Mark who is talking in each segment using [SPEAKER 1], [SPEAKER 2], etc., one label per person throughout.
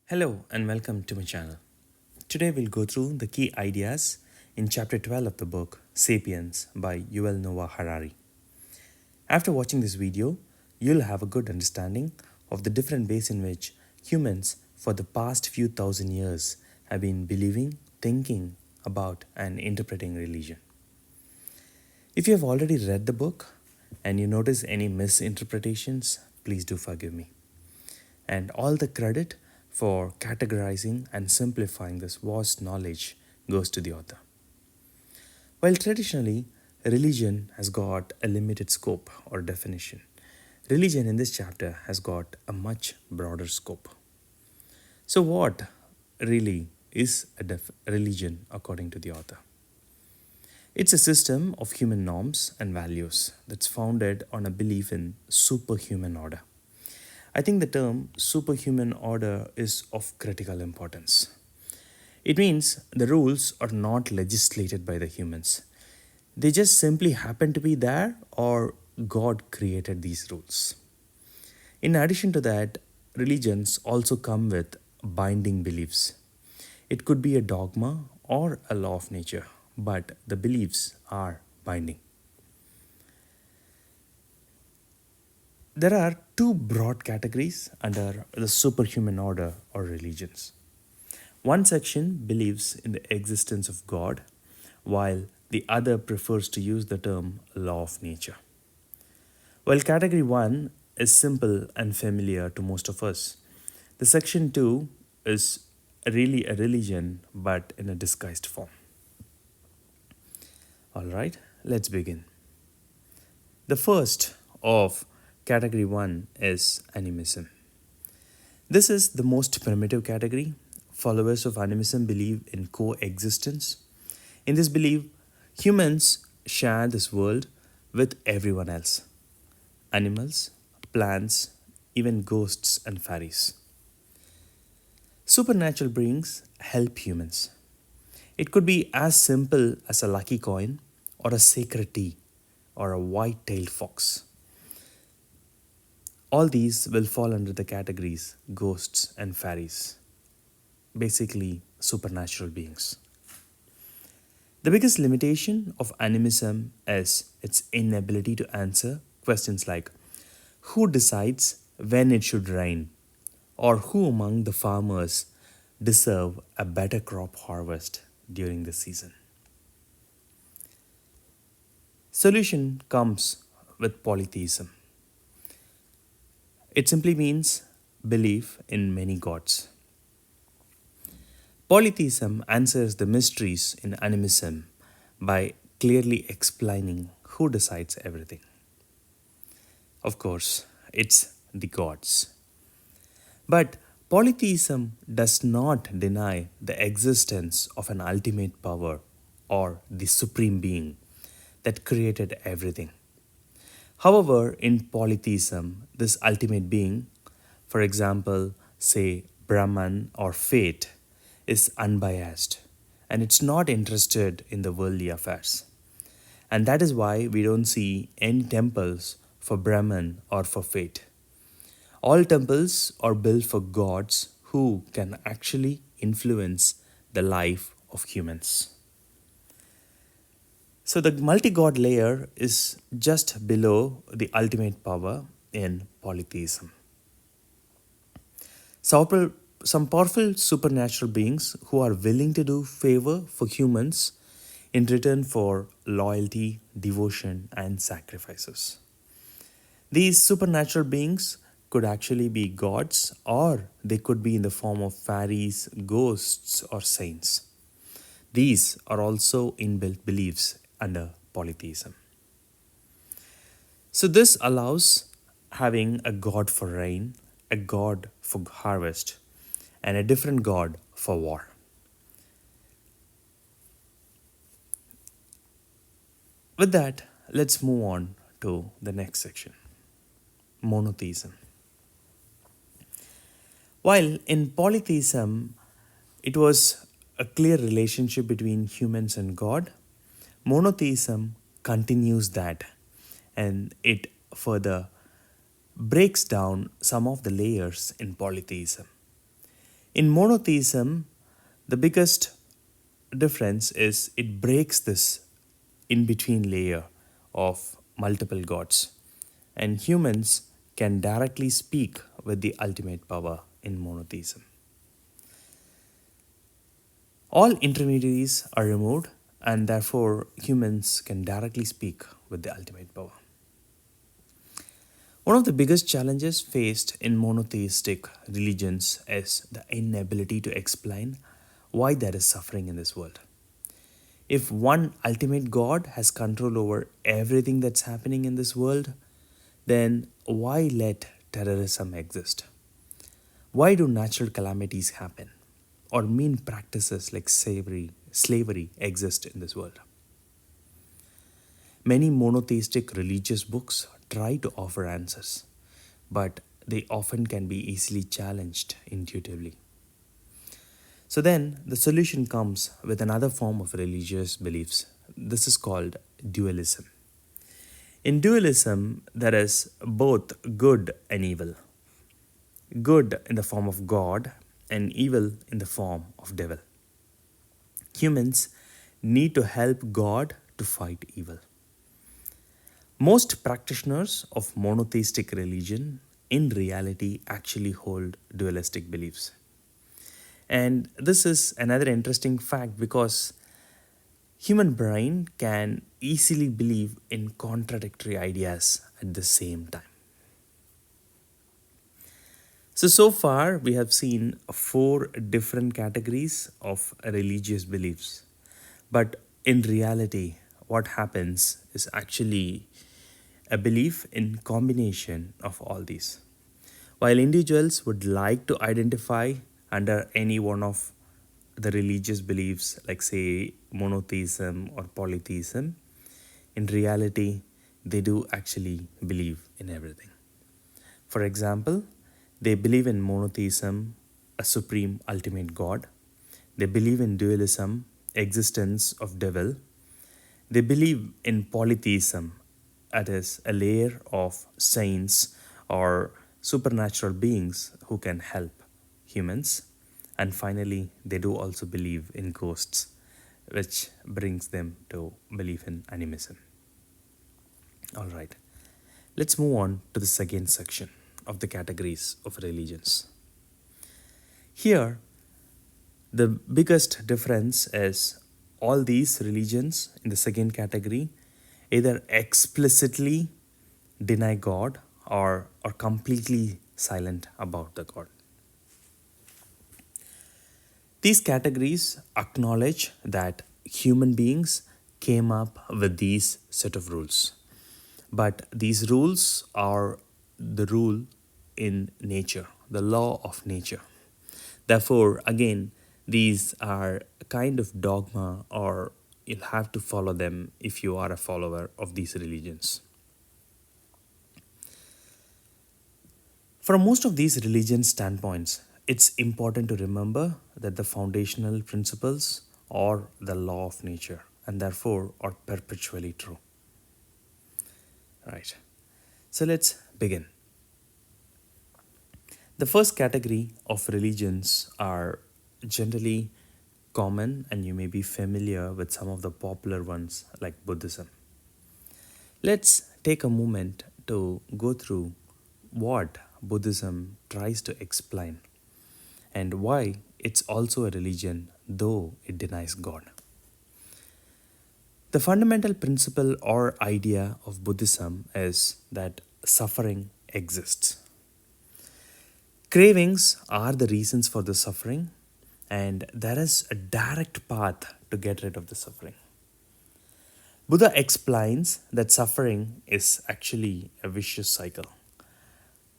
[SPEAKER 1] Hello and welcome to my channel. Today we'll go through the key ideas in chapter 12 of the book Sapiens by Yuval Noah Harari. After watching this video, you'll have a good understanding of the different ways in which humans for the past few thousand years have been believing, thinking about and interpreting religion. If you have already read the book and you notice any misinterpretations, please do forgive me. And all the credit for categorizing and simplifying this vast knowledge goes to the author. While traditionally, religion has got a limited scope or definition, religion in this chapter has got a much broader scope. So, what really is a religion according to the author? It's a system of human norms and values that's founded on a belief in superhuman order. I think the term superhuman order is of critical importance. It means the rules are not legislated by the humans. They just simply happen to be there, or God created these rules. In addition to that, religions also come with binding beliefs. It could be a dogma or a law of nature, but the beliefs are binding. There are two broad categories under the superhuman order or religions. One section believes in the existence of God, while the other prefers to use the term law of nature. While category 1 is simple and familiar to most of us, the section 2 is really a religion but in a disguised form. Alright, let's begin. The first of Category 1 is animism. This is the most primitive category. Followers of animism believe in coexistence. In this belief, humans share this world with everyone else: animals, plants, even ghosts and fairies. Supernatural beings help humans. It could be as simple as a lucky coin, or a sacred tea, or a white-tailed fox. All these will fall under the categories ghosts and fairies, basically supernatural beings. The biggest limitation of animism is its inability to answer questions like who decides when it should rain, or who among the farmers deserve a better crop harvest during the season. Solution comes with polytheism. It simply means belief in many gods. Polytheism answers the mysteries in animism by clearly explaining who decides everything. Of course, it's the gods. But polytheism does not deny the existence of an ultimate power or the supreme being that created everything. However, in polytheism, this ultimate being, for example, say Brahman or fate, is unbiased and it's not interested in the worldly affairs. And that is why we don't see any temples for Brahman or for fate. All temples are built for gods who can actually influence the life of humans. So the multi-god layer is just below the ultimate power in polytheism. Some powerful supernatural beings who are willing to do favor for humans in return for loyalty, devotion, and sacrifices. These supernatural beings could actually be gods, or they could be in the form of fairies, ghosts, or saints. These are also inbuilt beliefs under polytheism. So this allows having a god for rain, a god for harvest, and a different god for war. With that, let's move on to the next section: monotheism. While in polytheism, it was a clear relationship between humans and God, monotheism continues that, and it further breaks down some of the layers in polytheism. In monotheism, the biggest difference is it breaks this in between layer of multiple gods, and humans can directly speak with the ultimate power in monotheism. All intermediaries are removed, and therefore humans can directly speak with the ultimate power. One of the biggest challenges faced in monotheistic religions is the inability to explain why there is suffering in this world. If one ultimate God has control over everything that's happening in this world, then why let terrorism exist? Why do natural calamities happen? Or mean practices like slavery exist in this world? Many monotheistic religious books try to offer answers, but they often can be easily challenged intuitively. So then the solution comes with another form of religious beliefs. This is called dualism. In dualism, there is both good and evil. Good in the form of God and evil in the form of devil. Humans need to help God to fight evil. Most practitioners of monotheistic religion in reality actually hold dualistic beliefs. And this is another interesting fact because human brain can easily believe in contradictory ideas at the same time. So far we have seen four different categories of religious beliefs. But in reality, what happens is actually a belief in combination of all these. While individuals would like to identify under any one of the religious beliefs, like say monotheism or polytheism, in reality, they do actually believe in everything. For example, they believe in monotheism, a supreme ultimate God. They believe in dualism, existence of devil. They believe in polytheism, that is a layer of saints or supernatural beings who can help humans. And finally, they do also believe in ghosts, which brings them to believe in animism. All right, let's move on to the second section of the categories of religions. Here, the biggest difference is all these religions in the second category either explicitly deny God or are completely silent about the God. These categories acknowledge that human beings came up with these set of rules. But these rules are the rule in nature, the law of nature. Therefore, again, these are a kind of dogma, or you'll have to follow them if you are a follower of these religions. From most of these religion standpoints, it's important to remember that the foundational principles are the law of nature and therefore are perpetually true. Right. So let's begin. The first category of religions are generally common, and you may be familiar with some of the popular ones like Buddhism. Let's take a moment to go through what Buddhism tries to explain and why it's also a religion, though it denies God. The fundamental principle or idea of Buddhism is that suffering exists. Cravings are the reasons for the suffering, and there is a direct path to get rid of the suffering. Buddha explains that suffering is actually a vicious cycle.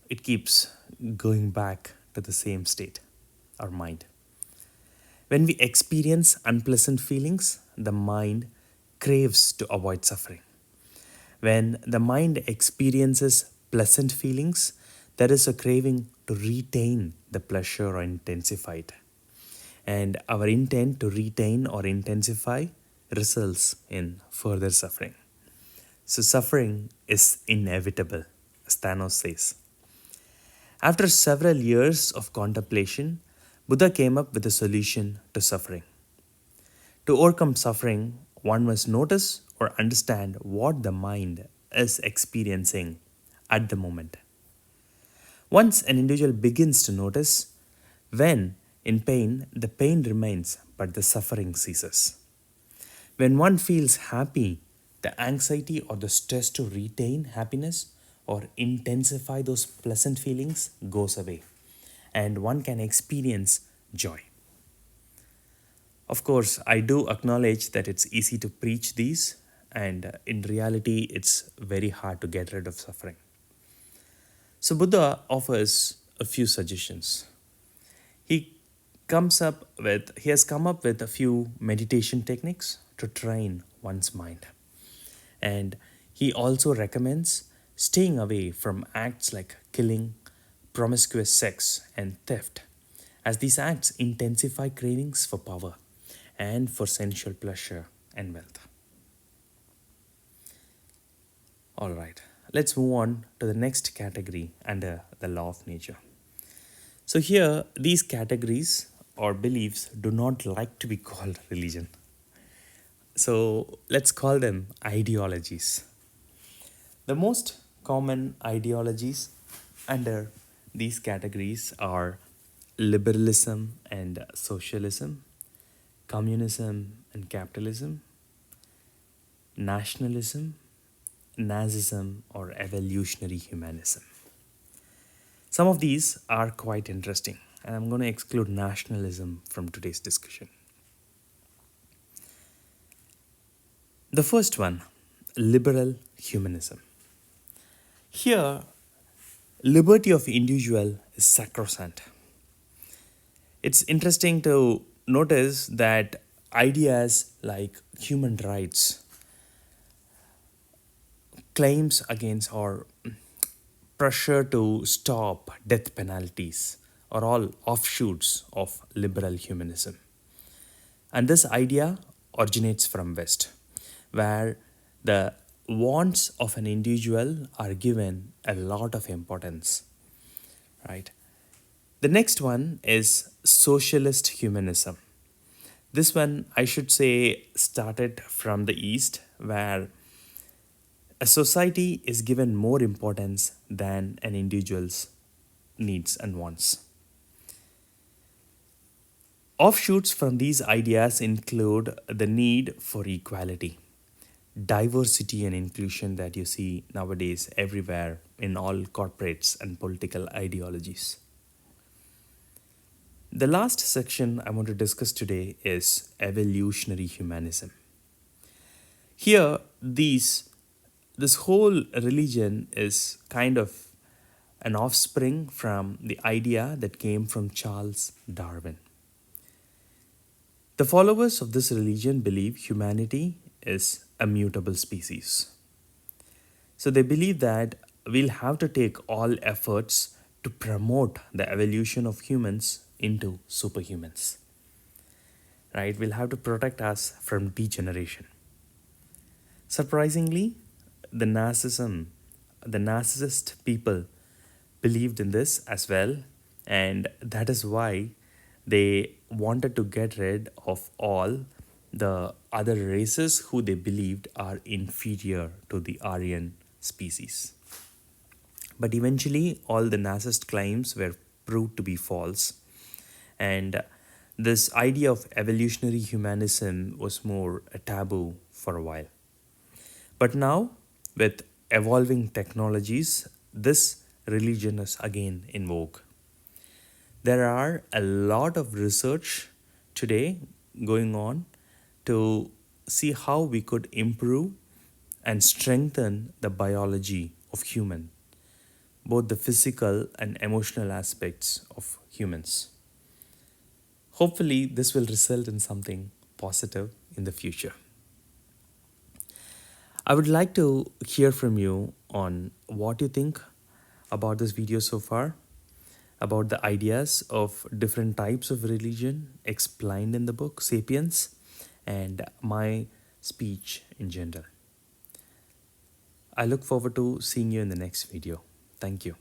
[SPEAKER 1] It keeps going back to the same state, our mind. When we experience unpleasant feelings, the mind craves to avoid suffering. When the mind experiences pleasant feelings, there is a craving to retain the pleasure or intensify it. And our intent to retain or intensify results in further suffering. So suffering is inevitable, as Thanos says. After several years of contemplation, Buddha came up with a solution to suffering. To overcome suffering, one must notice or understand what the mind is experiencing at the moment. Once an individual begins to notice, when in pain, the pain remains but the suffering ceases. When one feels happy, the anxiety or the stress to retain happiness or intensify those pleasant feelings goes away, and one can experience joy. Of course, I do acknowledge that it's easy to preach these, and in reality, it's very hard to get rid of suffering. So, Buddha offers a few suggestions. He he has come up with a few meditation techniques to train one's mind. And he also recommends staying away from acts like killing, promiscuous sex, and theft, as these acts intensify cravings for power and for sensual pleasure and wealth. All right, let's move on to the next category under the law of nature. So, here, these categories or beliefs do not like to be called religion. So, let's call them ideologies. The most common ideologies under these categories are liberalism and socialism, communism and capitalism, nationalism, Nazism, or evolutionary humanism. Some of these are quite interesting, and I'm going to exclude nationalism from today's discussion. The first one, liberal humanism. Here, liberty of individual is sacrosanct. It's interesting to notice that ideas like human rights, claims against or pressure to stop death penalties are all offshoots of liberal humanism. And this idea originates from West, where the wants of an individual are given a lot of importance, right? The next one is socialist humanism. This one, I should say, started from the East, where a society is given more importance than an individual's needs and wants. Offshoots from these ideas include the need for equality, diversity, and inclusion that you see nowadays everywhere in all corporates and political ideologies. The last section I want to discuss today is evolutionary humanism. Here, this whole religion is kind of an offspring from the idea that came from Charles Darwin. The followers of this religion believe humanity is a mutable species. So they believe that we'll have to take all efforts to promote the evolution of humans into superhumans. Right? We'll have to protect us from degeneration. Surprisingly, the narcissist people believed in this as well, and that is why they wanted to get rid of all the other races who they believed are inferior to the Aryan species. But eventually, all the narcissist claims were proved to be false, and this idea of evolutionary humanism was more a taboo for a while. But now, with evolving technologies, this religion is again in vogue. There are a lot of research today going on to see how we could improve and strengthen the biology of human, both the physical and emotional aspects of humans. Hopefully, this will result in something positive in the future. I would like to hear from you on what you think about this video so far, about the ideas of different types of religion explained in the book Sapiens, and my speech in general. I look forward to seeing you in the next video. Thank you.